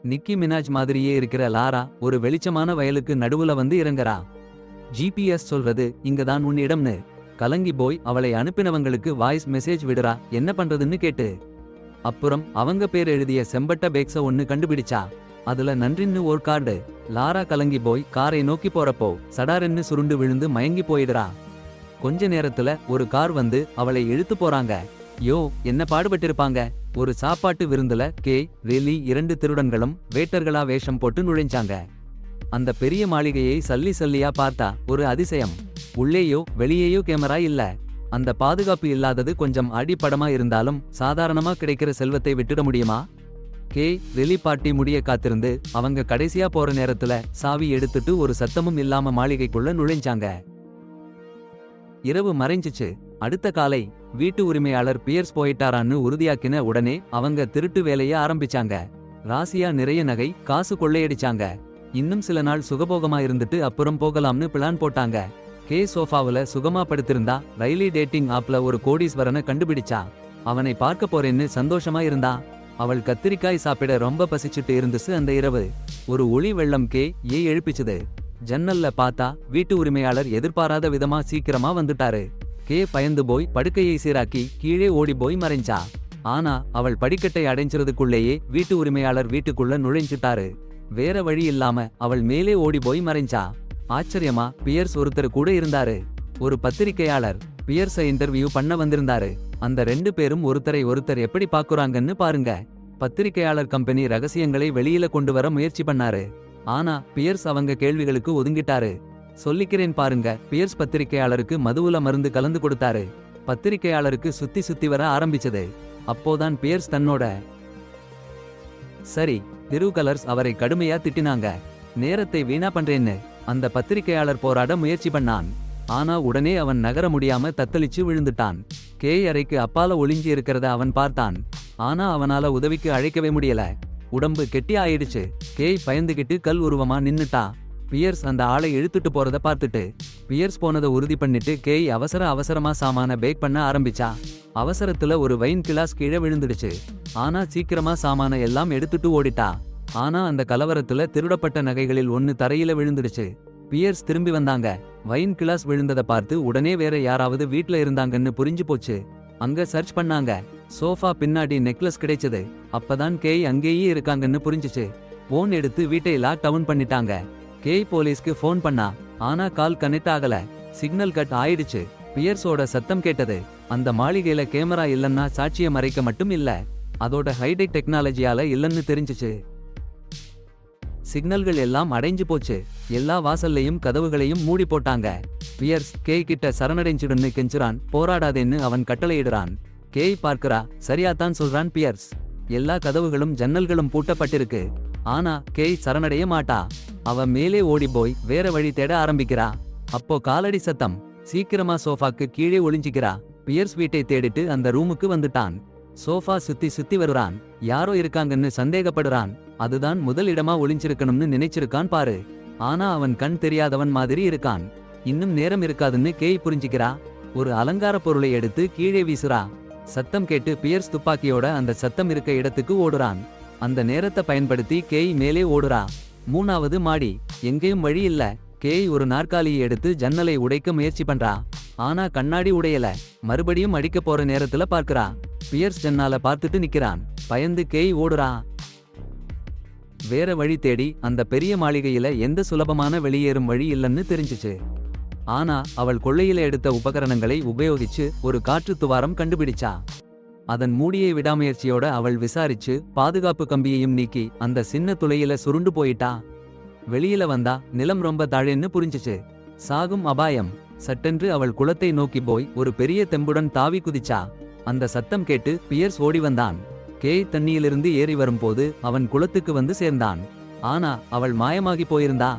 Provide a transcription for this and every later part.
நிக்கி மினாஜ் மாதிரியே இருக்கிற லாரா ஒரு வெளிச்சமான வயலுக்கு நடுவுல வந்து இறங்கறா. ஜிபிஎஸ் சொல்றது இங்க தான் உன் இடம்னு. கலங்கி போய் அவளை அனுப்பினவங்களுக்கு வாய்ஸ் மெசேஜ் விடுறா, என்ன பண்றதுன்னு கேட்டு. அப்புறம் அவங்க பேர் எழுதிய செம்பட்ட பேக்ஸ ஒன்னு கண்டுபிடிச்சா. அதுல நன்றின்னு ஒரு கார்டு. லாரா கலங்கி போய் காரை நோக்கி போறப்போ சடாரென்னு சுருண்டு விழுந்து மயங்கி போயிடுறா. கொஞ்ச நேரத்துல ஒரு கார் வந்து அவளை இழுத்து போறாங்க. யோ, என்ன பாடுபட்டிருப்பாங்க. ஒரு சாப்பாட்டு விருந்துல ரெலி 2 திருடன்களும் வேட்டர்களா வேஷம் போட்டு நுழைஞ்சாங்க. அந்த பெரிய மாளிகையை சல்லி சல்லியா பார்த்தா ஒரு அதிசயம். உள்ளேயோ வெளியேயோ கேமரா இல்ல. அந்த பாதுகாப்பு இல்லாதது கொஞ்சம் அடிப்படமா இருந்தாலும் சாதாரணமா கிடைக்கிற செல்வத்தை விட்டுட முடியுமா? ரெலி பார்ட்டி முடிய காத்திருந்து அவங்க கடைசியா போற நேரத்துல சாவி எடுத்துட்டு ஒரு சத்தமும் இல்லாம மாளிகைக்குள்ள நுழைஞ்சாங்க. இரவு மறைஞ்சிச்சு. அடுத்த காலை வீட்டு உரிமையாளர் பியர்ஸ் போயிட்டாரான்னு உறுதியாக்கின உடனே அவங்க திருட்டு வேலைய ஆரம்பிச்சாங்க. ராசியா நிறைய நகை காசு கொள்ளையடிச்சாங்க. இன்னும் சில நாள் சுகபோகமா இருந்துட்டு அப்புறம் போகலாம்னு பிளான் போட்டாங்க. சோஃபாவுல சுகமா படுத்திருந்தா ரைலி டேட்டிங் ஆப்ல ஒரு கோடீஸ்வரனை கண்டுபிடிச்சா. அவனை பார்க்க போறேன்னு சந்தோஷமா இருந்தா. அவள் கத்திரிக்காய் சாப்பிட ரொம்ப பசிச்சுட்டு இருந்துச்சு. அந்த இரவு ஒரு ஒளி வெள்ளம் எழுப்பிச்சுது. ஜன்னல்ல பார்த்தா வீட்டு உரிமையாளர் எதிர்பாராத விதமா சீக்கிரமா வந்துட்டாரு. பயந்து போய் படுக்கையை சீராக்கி கீழே ஓடி போய் மறைஞ்சா. ஆனா அவள் படிக்கட்டை அடைஞ்சிறதுக்குள்ளேயே வீட்டு உரிமையாளர் வீட்டுக்குள்ள நுழைஞ்சிட்டாரு. வேற வழி இல்லாம அவள் மேலே ஓடி போய் மறைஞ்சா. ஆச்சரியமா பியர்ஸ் ஒருத்தர் கூட இருந்தாரு. ஒரு பத்திரிகையாளர் பியர்ஸை இன்டர்வியூ பண்ண வந்திருந்தாரு. அந்த 2 பேரும் ஒருத்தரை ஒருத்தர் எப்படி பாக்குறாங்கன்னு பாருங்க. பத்திரிகையாளர் கம்பெனி ரகசியங்களை வெளியில கொண்டு வர முயற்சி பண்ணாரு. ஆனா பியர்ஸ் அவங்க கேள்விகளுக்கு ஒதுங்கிட்டாரு. சொல்லிக்கிறேன் பாருங்க. பியர்ஸ் பத்திரிகையாளருக்கு மதுவுல மருந்து கலந்து கொடுத்தாரு. பத்திரிகையாளருக்கு சுத்தி சுத்தி வர ஆரம்பிச்சது. அப்போதான் பியர்ஸ் தன்னோட சரி கலர்ஸ் அவரை கடுமையா திட்டினாங்க. நேரத்தை வீணா பண்றேன்னு அந்த பத்திரிகையாளர் போராட முயற்சி பண்ணான். ஆனா உடனே அவன் நகர முடியாம தத்தளிச்சு விழுந்துட்டான். அறைக்கு அப்பால ஒளிஞ்சி இருக்கிறத அவன் பார்த்தான். ஆனா அவனால உதவிக்கு அழைக்கவே முடியல. உடம்பு கெட்டி ஆயிடுச்சு. பயந்துகிட்டு கல் உருவமா நின்னுட்டா. பியர்ஸ் அந்த ஆளை இழுத்துட்டு போறத பார்த்துட்டு பியர்ஸ் போனதை உறுதி பண்ணிட்டு அவசரமா சாமான பேக் பண்ண ஆரம்பிச்சா. அவசரத்துல ஒரு வைன் கிளாஸ் கீழே விழுந்துடுச்சு. ஆனா சீக்கிரமா சாமான எல்லாம் எடுத்துட்டு ஓடிட்டா. ஆனா அந்த கலவரத்துல திருடப்பட்ட நகைகளில் ஒன்னு தரையில விழுந்துடுச்சு. பியர்ஸ் திரும்பி வந்தாங்க. வைன் கிளாஸ் விழுந்ததை பார்த்து உடனே வேற யாராவது வீட்ல இருந்தாங்கன்னு புரிஞ்சு போச்சு. அங்க சர்ச் பண்ணாங்க. சோஃபா பின்னாடி நெக்லஸ் கிடைச்சது. அப்பதான் அங்கேயே இருக்காங்கன்னு புரிஞ்சுச்சு. போன் எடுத்து வீட்டை லாக் டவுன் பண்ணிட்டாங்க. போலீஸ்க்கு போன் பண்ணா. ஆனா கால் கனெக்ட் ஆகல. சிக்னல் கட் ஆயிடுச்சு. பியர்ஸோட சத்தம் கேட்டது. அந்த மாளிகையில கேமரா இல்லன்னா சாட்சிய மறைக்க மட்டும் இல்ல, அதோட ஹைடெக் டெக்னாலஜியால இல்லன்னு தெரிஞ்சுச்சு. சிக்னல்கள் எல்லாம் அடைஞ்சு போச்சு. எல்லா வாசல்லையும் கதவுகளையும் மூடி போட்டாங்க. பியர்ஸ் கிட்ட சரணடைஞ்சிடுன்னு கெஞ்சுறான். போராடாதேன்னு அவன் கட்டளையிடுறான். பார்க்கிறா. சரியாத்தான் சொல்றான் பியர்ஸ். எல்லா கதவுகளும் ஜன்னல்களும் பூட்டப்பட்டிருக்கு. ஆனா சரணடைய மாட்டா. அவ மேலே ஓடி போய் வேற வழி தேட ஆரம்பிக்கிறா. அப்போ காலடி சத்தம். சீக்கிரமா சோஃபாக்கு கீழே ஒளிஞ்சிக்கிறா. பியர்ஸ் வீட்டை தேடிட்டு அந்த ரூமுக்கு வந்துட்டான். சோஃபா சுத்தி சுத்தி வருறான். யாரோ இருக்காங்கன்னு சந்தேகப்படுறான். அதுதான் முதல் இடமா ஒளிஞ்சிருக்கணும்னு நினைச்சிருக்கான் பாரு. ஆனா அவன் கண் தெரியாதவன் மாதிரி இருக்கான். இன்னும் நேரம் இருக்காதுன்னு புரிஞ்சிக்கிறா. ஒரு அலங்கார பொருளை எடுத்து கீழே வீசுறா. சத்தம் கேட்டு பியர்ஸ் துப்பாக்கியோட அந்த சத்தம் இருக்க இடத்துக்கு ஓடுறான். அந்த நேரத்தை பயன்படுத்தி மேலே ஓடுறா. 3வது மாடி. எங்கேயும் வழி இல்ல. ஒரு நாற்காலியை எடுத்து ஜன்னலை உடைக்க முயற்சி பண்றா. ஆனா கண்ணாடி உடையல. மறுபடியும் அடிக்க போற நேரத்துல பார்க்கிறா. பியர்ஸ் ஜன்னால பார்த்துட்டு நிக்கிறான். பயந்து ஓடுறா. வேற வழி தேடி அந்த பெரிய மாளிகையில எந்த சுலபமான வெளியேறும் வழி இல்லன்னு தெரிஞ்சுச்சு. ஆனா அவள் கொள்ளையில எடுத்த உபகரணங்களை உபயோகிச்சு ஒரு காற்று துவாரம் கண்டுபிடிச்சா. அதன் மூடியை விடாமுயற்சியோட அவள் விசாரிச்சு பாதுகாப்பு கம்பியையும் நீக்கி அந்த சின்ன துளையில சுருண்டு போயிட்டா. வெளியில வந்தா நிலம் ரொம்ப தாழேன்னு புரிஞ்சுச்சு. சாகும் அபாயம். சட்டென்று அவள் குளத்தை நோக்கி போய் ஒரு பெரிய தெம்புடன் தாவி குதிச்சா. அந்த சத்தம் கேட்டு பியர்ஸ் ஓடி வந்தான். தண்ணியிலிருந்து ஏறி வரும்போது அவன் குளத்துக்கு வந்து சேர்ந்தான். ஆனா அவள் மாயமாகி போயிருந்தா.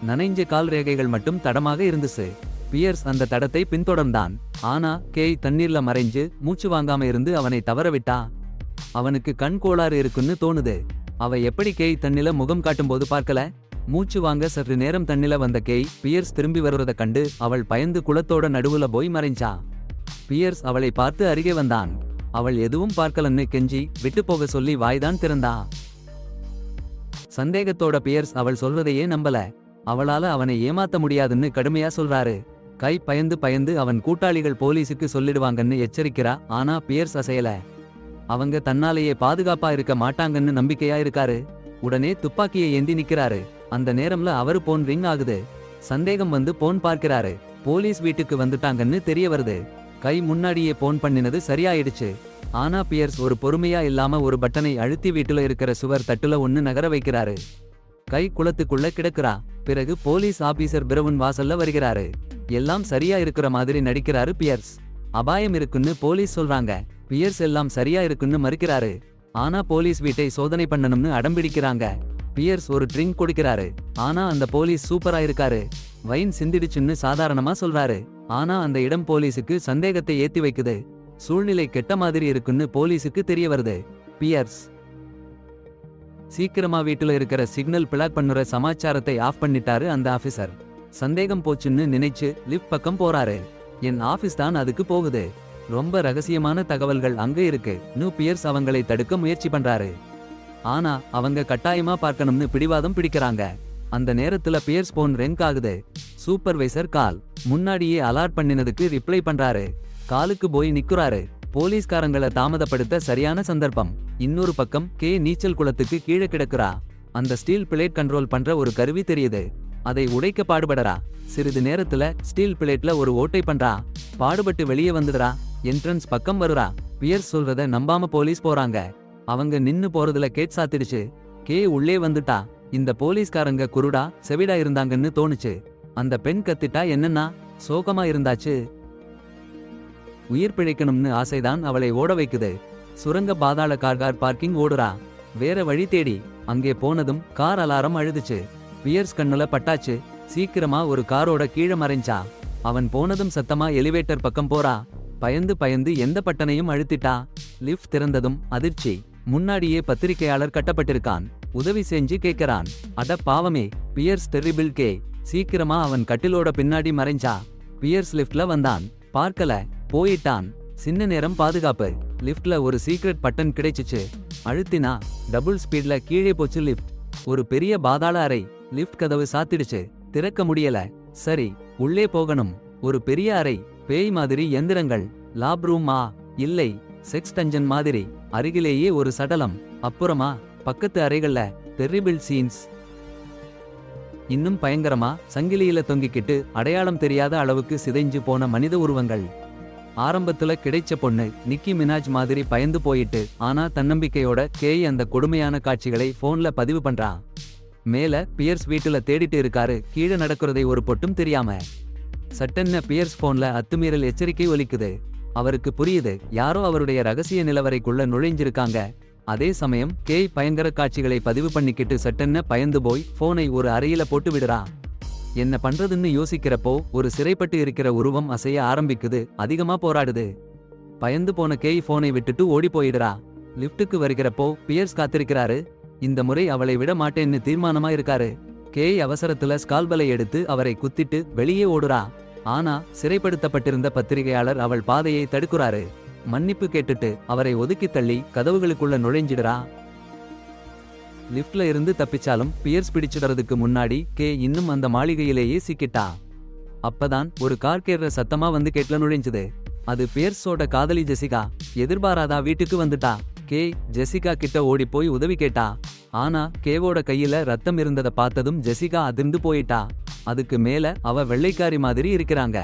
நனைஞ்ச கால் ரேகைகள் மட்டும் தடமாக இருந்துச்சு. பியர்ஸ் அந்த தடத்தை பின்தொடர்ந்தான். ஆனா தண்ணீர்ல மறைஞ்சு மூச்சு வாங்காம இருந்து அவனை தவறவிட்டா. அவனுக்கு கண் கோளாறு இருக்குன்னு தோணுது. அவ எப்படி தண்ணில முகம் காட்டும்போது பார்க்கல. மூச்சு வாங்க சற்று நேரம் தண்ணில வந்த பியர்ஸ் திரும்பி வருவத கண்டு அவள் பயந்து குளத்தோட நடுவுல போய் மறைஞ்சா. பியர்ஸ் அவளை பார்த்து அருகே வந்தான். அவள் எதுவும் பார்க்கலன்னு கெஞ்சி விட்டு போக சொல்லி வாய்தான் திறந்தா. சந்தேகத்தோட பியர்ஸ் அவள் சொல்றதையே நம்பல. அவளால அவனை ஏமாத்த முடியாதுன்னு கடுமையா சொல்றாரு. கை பயந்து பயந்து அவன் கூட்டாளிகள் போலீஸுக்கு சொல்லிடுவாங்கன்னு எச்சரிக்கிறா. ஆனா பியர்ஸ் அசையல. அவங்க தன்னாலேயே பாதுகாப்பா இருக்க மாட்டாங்கன்னு நம்பிக்கையா இருக்காரு. உடனே துப்பாக்கியை ஏந்தி நிக்கிறாரு. அந்த நேரம்ல அவரு போன் ரிங் ஆகுது. சந்தேகம் வந்து போன் பார்க்கிறாரு. போலீஸ் வீட்டுக்கு வந்துட்டாங்கன்னு தெரிய வருது. கை முன்னாடியே போன் பண்ணினது சரியாயிடுச்சு. ஆனா பியர்ஸ் ஒரு பொறுமையா இல்லாம ஒரு பட்டனை அழுத்தி வீட்டுல இருக்கிற சுவர் தட்டுல ஒன்னு நகர வைக்கிறாரு. கை குளத்துக்குள்ள கிடக்குறா. பிறகு போலீஸ் ஆபீசர் பிரவுன் வாசல்ல வருகிறாரு. எல்லாம் சரியா இருக்கிற மாதிரி நடிக்கிறாரு பியர்ஸ். அபாயம் இருக்குன்னு போலீஸ் சொல்றாங்க. பியர்ஸ் எல்லாம் சரியா இருக்குன்னு மறுக்கிறாரு. ஆனா போலீஸ் வீட்டை சோதனை பண்ணணும்னு அடம்பிடிக்கிறாங்க. பியர்ஸ் ஒரு ட்ரிங்க் கொடுக்கிறாரு. ஆனா அந்த போலீஸ் சூப்பரா இருக்காரு. வைன் சிந்திடுச்சுன்னு சாதாரணமா சொல்றாரு. ஆனா அந்த இடம் போலீஸுக்கு சந்தேகத்தை ஏத்தி வைக்குது. சூழ்நிலை கெட்ட மாதிரி இருக்குன்னு போலீஸுக்கு தெரிய வருது. பியர்ஸ் சீக்கிரமா வீட்டுல இருக்கிற சிக்னல் பிளாக் பண்ணுற சமாச்சாரத்தை ஆஃப் பண்ணிட்டாரு அந்த ஆபீசர். சந்தேகம் போச்சுன்னு நினைச்சு லிஃப்ட் பக்கம் போறாரு. என் ஆபீஸ் தான் அதுக்கு போகுது. ரொம்ப ரகசியமான தகவல்கள் அங்க இருக்கு. பியர்ஸ் அவங்களை தடுக்க முயற்சி பண்றாரு. ஆனா அவங்க கட்டாயமா பார்க்கணும்னு பிடிவாதம் பிடிக்கிறாங்க. அந்த நேரத்துல பியர்ஸ் போன் ரிங் ஆகுது. சூப்பர்வைசர் கால். முன்னாடியே அலர்ட் பண்ணினதுக்கு ரிப்ளை பண்றாரு. காலுக்கு போய் நிக்குறாரு. போலீஸ்காரங்களை தாமதப்படுத்த சரியான சந்தர்ப்பம். இன்னொரு பக்கம் கே நீச்சல் குளத்துக்கு கீழே கிடக்குறா. அந்த ஸ்டீல் பிளேட் கண்ட்ரோல் பண்ற ஒரு கருவி தெரியுது. அதை உடைக்க பாடுபடுறா. சிறிது நேரத்துல ஸ்டீல் பிளேட்ல ஒரு ஓட்டை பண்றா. பாடுபட்டு வெளியே வந்துடுறா. என்ட்ரன்ஸ் பக்கம் வருறா. பியர்ஸ் சொல்றத நம்பாம போலீஸ் போறாங்க. அவங்க நின்னு போறதுல கேட் சாத்திடுச்சு. கே உள்ளே வந்துட்டா. இந்த போலீஸ்காரங்க குருடா செவிடா இருந்தாங்கன்னு தோணுச்சு. அந்த பெண் கத்திட்டா என்னன்னா சோகமா இருந்தாச்சு. உயிர் பிழைக்கணும்னு ஆசைதான் அவளை ஓட வைக்குது. சுரங்க பாதாள கார் பார்க்கிங் ஓடுறா. வேற வழி தேடி. அங்கே போனதும் கார் அலாரம் அழுதுச்சு. பியர்ஸ் கண்ணுல பட்டாச்சு. சீக்கிரமா ஒரு காரோட கீழே மறைஞ்சா. அவன் போனதும் சத்தமா எலிவேட்டர் பக்கம் போறா. பயந்து பயந்து எந்த பட்டனையும் அழுத்திட்டா. லிஃப்ட் திறந்ததும் அதிர்ச்சி. முன்னாடியே பத்திரிகையாளர் கட்டப்பட்டிருக்கான். உதவி செஞ்சு கேட்கறான். அட பாவமே. பியர்ஸ் டெரிபிள் கே. சீக்கிரமா அவன் கட்டிலோட பின்னாடி மறைஞ்சா. பியர்ஸ் லிஃப்ட்ல வந்தான். பார்க்கல. போயிட்டான். சின்ன நேரம் பாதுகாப்பு. லிஃப்ட்ல ஒரு சீக்ரெட் பட்டன் கிடைச்சிச்சு. அழுத்தினா டபுள் ஸ்பீட்ல கீழே போச்சு லிஃப்ட். ஒரு பெரிய பாதாள அறை. லிஃப்ட் கதவு சாத்திடுச்சு. திறக்க முடியல. சரி, உள்ளே போகணும். ஒரு பெரிய அறை. பேய் மாதிரி எந்திரங்கள். லாப் ரூமா? இல்லை, செக்ஸ் டஞ்சன் மாதிரி. அருகிலேயே ஒரு சடலம். அப்புறமா பக்கத்து அறைகள்ல டெரிபிள் சீன்ஸ். இன்னும் பயங்கரமா சங்கிலியில தொங்கிக்கிட்டு அடையாளம் தெரியாத அளவுக்கு சிதைஞ்சு போன மனித உருவங்கள். ஆரம்பத்துல கிடைச்ச பொண்ணு நிக்கி மினாஜ் மாதிரி பயந்து போயிட்டு, ஆனா தன்னம்பிக்கையோட கேய் அந்த கொடுமையான காட்சிகளை போன்ல பதிவு பண்றா. மேல பியர்ஸ் வீட்டுல தேடிட்டு இருக்காரு. கீழே நடக்கிறதை ஒரு பொட்டும் தெரியாம. சட்டென்ன பியர்ஸ் போன்ல அத்துமீறல் எச்சரிக்கை ஒலிக்குது. அவருக்கு புரியுது, யாரோ அவருடைய ரகசிய நிலவரைக்குள்ள நுழைஞ்சிருக்காங்க. அதே சமயம் கேய் பயங்கர காட்சிகளை பதிவு பண்ணிக்கிட்டு சட்டென்ன பயந்து போய் போனை ஒரு அறையில போட்டு விடுறா. என்ன பண்றதுன்னு யோசிக்கிறப்போ ஒரு சிறைப்பட்டு இருக்கிற உருவம் அசைய ஆரம்பிக்குது. அதிகமா போராடுது. பயந்து போன கேய் போனை விட்டுட்டு ஓடி போயிடுறா. லிஃப்ட்டுக்கு வருகிறப்போ பியர்ஸ் காத்திருக்கிறாரு. இந்த முறை அவளை விட மாட்டேன்னு தீர்மானமா இருக்காரு. கேய் அவசரத்துல ஸ்கால்பலை எடுத்து அவரை குத்திட்டு வெளியே ஓடுறா. ஆனா சிறைப்படுத்தப்பட்டிருந்த பத்திரிகையாளர் அவள் பாதையை தடுக்குறாரு. மன்னிப்பு கேட்டுட்டு அவரை ஒதுக்கி தள்ளி கதவுகளுக்குள்ள நுழைஞ்சிடுறா. லிஃப்ட்ல இருந்து தப்பிச்சாலும் பியர்ஸ் பிடிச்சிடறதுக்கு முன்னாடி கே இன்னும் அந்த மாளிகையிலேயே சிக்கிட்டா. அப்பதான் ஒரு கார் கேட்ற சத்தமா வந்து கேட்ல நுழைஞ்சது. அது பியர்ஸோட காதலி ஜெசிகா. எதிர்பாராதா வீட்டுக்கு வந்துட்டா. கே ஜெசிகா கிட்ட ஓடி போய் உதவி கேட்டா. ஆனா கேவோட கையில ரத்தம் இருந்ததை பார்த்ததும் ஜெசிகா அதிர்ந்து போயிட்டா. அதுக்கு மேல அவ வெள்ளைக்காரி மாதிரி இருக்கிறாங்க.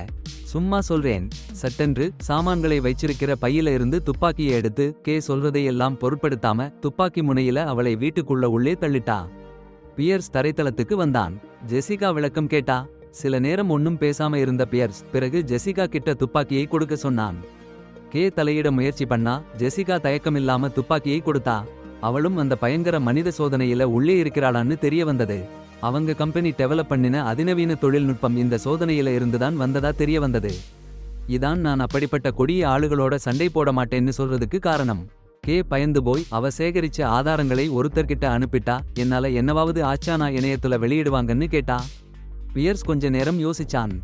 சும்மா சொல்றேன். சட்டென்று சாமான்களை வைச்சிருக்கிற பையில இருந்து துப்பாக்கியை எடுத்து கே சொல்றதையெல்லாம் பொருட்படுத்தாம துப்பாக்கி முனையில அவளை வீட்டுக்குள்ள உள்ளே தள்ளிட்டா. பியர்ஸ் தரைத்தளத்துக்கு வந்தான். ஜெசிகா விளக்கம் கேட்டா. சில நேரம் ஒன்னும் பேசாம இருந்த பியர்ஸ் பிறகு ஜெசிகா கிட்ட துப்பாக்கியை கொடுக்க சொன்னான். கே தலையிட முயற்சி பண்ணா. ஜெசிகா தயக்கமில்லாம துப்பாக்கியை கொடுத்தா. அவளும் அந்த பயங்கர மனித சோதனையில உள்ளே இருக்கிறாளான்னு தெரிய வந்தது. அவங்க கம்பெனி டெவலப் பண்ணின அதிநவீன தொழில்நுட்பம் இந்த சோதனையில இருந்துதான் வந்ததா தெரிய வந்தது. இதான் நான் அப்படிப்பட்ட கொடிய ஆளுகளோட சண்டை போட மாட்டேன்னு சொல்றதுக்கு காரணம். கே பயந்து போய் அவ சேகரிச்ச ஆதாரங்களை ஒருத்தர்கிட்ட அனுப்பிட்டா. என்னால என்னவாவது ஆச்சானா இணையத்துல வெளியிடுவாங்கன்னு கேட்டா. பியர்ஸ் கொஞ்ச நேரம் யோசிச்சான்.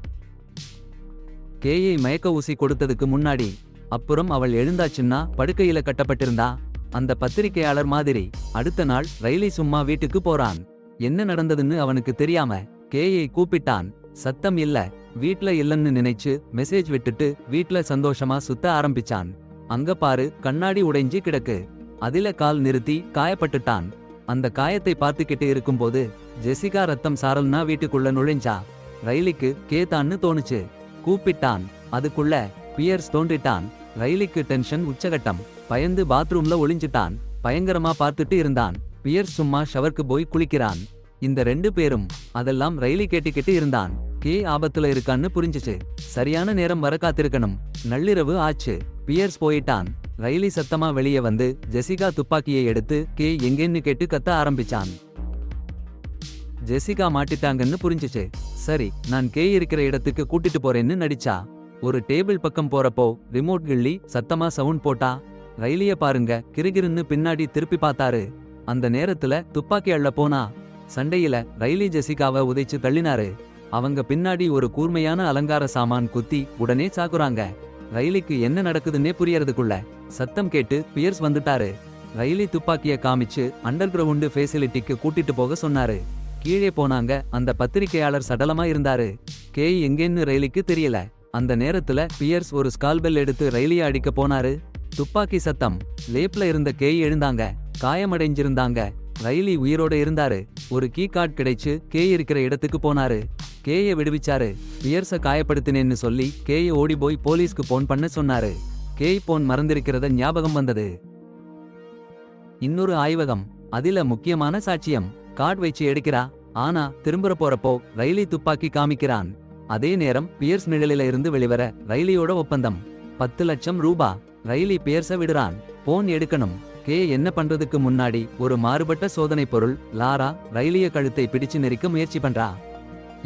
கேயை மயக்க ஊசி கொடுத்ததுக்கு முன்னாடி. அப்புறம் அவள் எழுந்தாச்சுன்னா படுக்கையில கட்டப்பட்டிருந்தா. அந்த பத்திரிக்கையாளர் மாதிரி. அடுத்த நாள் ரைலி சும்மா வீட்டுக்கு போறான். என்ன நடந்ததுன்னு அவனுக்கு தெரியாம கேயை கூப்பிட்டான். சத்தம் இல்ல. வீட்ல இல்லன்னு நினைச்சு மெசேஜ் விட்டுட்டு வீட்ல சந்தோஷமா சுத்த ஆரம்பிச்சான். அங்க பாரு, கண்ணாடி உடைஞ்சு கிடக்கு. அதில கால் நிறுத்தி காயப்பட்டுட்டான். அந்த காயத்தை பார்த்துக்கிட்டு இருக்கும்போது ஜெசிகா ரத்தம் சாரல்னா வீட்டுக்குள்ள நுழைஞ்சா. ரைலிக்கு கே தான்னு தோணுச்சு. கூப்பிட்டான். அதுக்குள்ள பியர்ஸ் தோன்றிட்டான். ரைலிக்கு டென்ஷன் உச்சகட்டம். பயந்து பாத்ரூம்ல ஒளிஞ்சிட்டான். பயங்கரமா பார்த்துட்டு இருந்தான். பியர்ஸ் சும்மா ஷவருக்கு போய் குளிக்கிறான். இந்த 2 பேரும் அதெல்லாம் ரைலி கேட்டுக்கிட்டு இருந்தான். கே ஆபத்துல இருக்கான்னு புரிஞ்சுச்சு. சரியான நேரம் வர காத்திருக்கணும். நள்ளிரவு ஆச்சு. பியர்ஸ் போயிட்டான். ரைலி சத்தமா வெளியே வந்து ஜெசிகா துப்பாக்கியை எடுத்து கே எங்கேன்னு கேட்டு கத்த ஆரம்பிச்சான். ஜெசிகா மாட்டிட்டாங்கன்னு புரிஞ்சுச்சு. சரி, நான் கே இருக்கிற இடத்துக்கு கூட்டிட்டு போறேன்னு நடிச்சா. ஒரு டேபிள் பக்கம் போறப்போ ரிமோட் கிள்ளி சத்தமா சவுண்ட் போட்டா. ரைலிய பாருங்க, கிறுகிறுன்னு பின்னாடி திருப்பி பார்த்தாரு. அந்த நேரத்துல துப்பாக்கி அள்ள போனா. சண்டையில ரைலி ஜெசிகாவை உதைச்சு தள்ளினாரு. அவங்க பின்னாடி ஒரு கூர்மையான அலங்கார சாமான் குத்தி உடனே சாக்குறாங்க. ரைலிக்கு என்ன நடக்குதுன்னே புரியறதுக்குள்ள சத்தம் கேட்டு பியர்ஸ் வந்துட்டாரு. ரைலி துப்பாக்கிய காமிச்சு அண்டர் கிரவுண்ட் ஃபெசிலிட்டிக்கு கூட்டிட்டு போக சொன்னாரு. கீழே போனாங்க. அந்த பத்திரிக்கையாளர் சடலமா இருந்தாரு. கே எங்கேன்னு ரைலிக்கு தெரியல. அந்த நேரத்துல பியர்ஸ் ஒரு ஸ்கால்பெல் எடுத்து ரைலிய அடிக்க போனாரு. துப்பாக்கி சத்தம். லேப்ல இருந்த கேய் எழுந்தாங்க. காயமடைஞ்சிருந்தாங்க. ரைலி உயிரோட இருந்தாரு. ஒரு கீ கார்டு கிடைச்சு கே இருக்கிற இடத்துக்கு போனாரு. கேய விடுவிச்சாரு. பியர்ஸ காயப்படுத்தினேன்னு சொல்லி கேய ஓடி போய் போலீஸ்க்கு போன் பண்ண சொன்னாரு. கேய் போன் மறந்திருக்கிறத ஞாபகம் வந்தது. இன்னொரு ஆய்வகம். அதில முக்கியமான சாட்சியம். கார்டு வச்சு எடுக்கிறா. ஆனா திரும்புற போறப்போ ரைலி துப்பாக்கி காமிக்கிறான். அதே நேரம் பியர்ஸ் நிழலில இருந்து வெளிவர ரைலியோட ஒப்பந்தம். 10 லட்சம் ரூபா. ரைலி பியர்ஸ விடுறான். போன் எடுக்கணும். கே என்ன பண்றதுக்கு முன்னாடி ஒரு மாறுபட்ட சோதனை பொருள் லாரா ரைலிய கழுத்தை பிடிச்சு நெரிக்க முயற்சி பண்றா.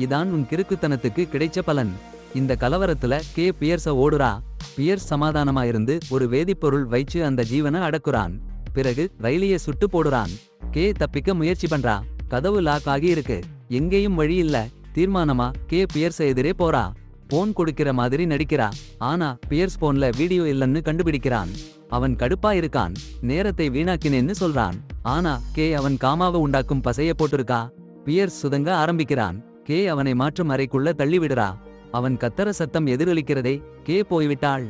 இதான் உன் கிறுக்குத்தனத்துக்கு கிடைச்ச பலன். இந்த கலவரத்துல கே பியர்ஸ ஓடுறா. பியர்ஸ் சமாதானமா இருந்து ஒரு வேதிப்பொருள் வைச்சு அந்த ஜீவனை அடக்குறான். பிறகு ரைலிய சுட்டு போடுறான். கே தப்பிக்க முயற்சி பண்றா. கதவு லாக் ஆகி இருக்கு. எங்கேயும் வழி இல்ல. தீர்மானமா கே பியர்ஸ எதிரே போறா. போன் கொடுக்கிற மாதிரி நடிக்கிறா. ஆனா பியர்ஸ் போன்ல வீடியோ இல்லன்னு கண்டுபிடிக்கிறான். அவன் கடுப்பா இருக்கான். நேரத்தை வீணாக்கினேன்னு சொல்றான். ஆனா கே அவன் காமாவை உண்டாக்கும் பசைய போட்டிருக்கா. பியர்ஸ் சுதங்க ஆரம்பிக்கிறான். கே அவனை மாற்றும் அறைக்குள்ள தள்ளிவிடுறா. அவன் கத்தர சத்தம் எதிரொலிக்கிறதே. கே போய்விட்டாள்.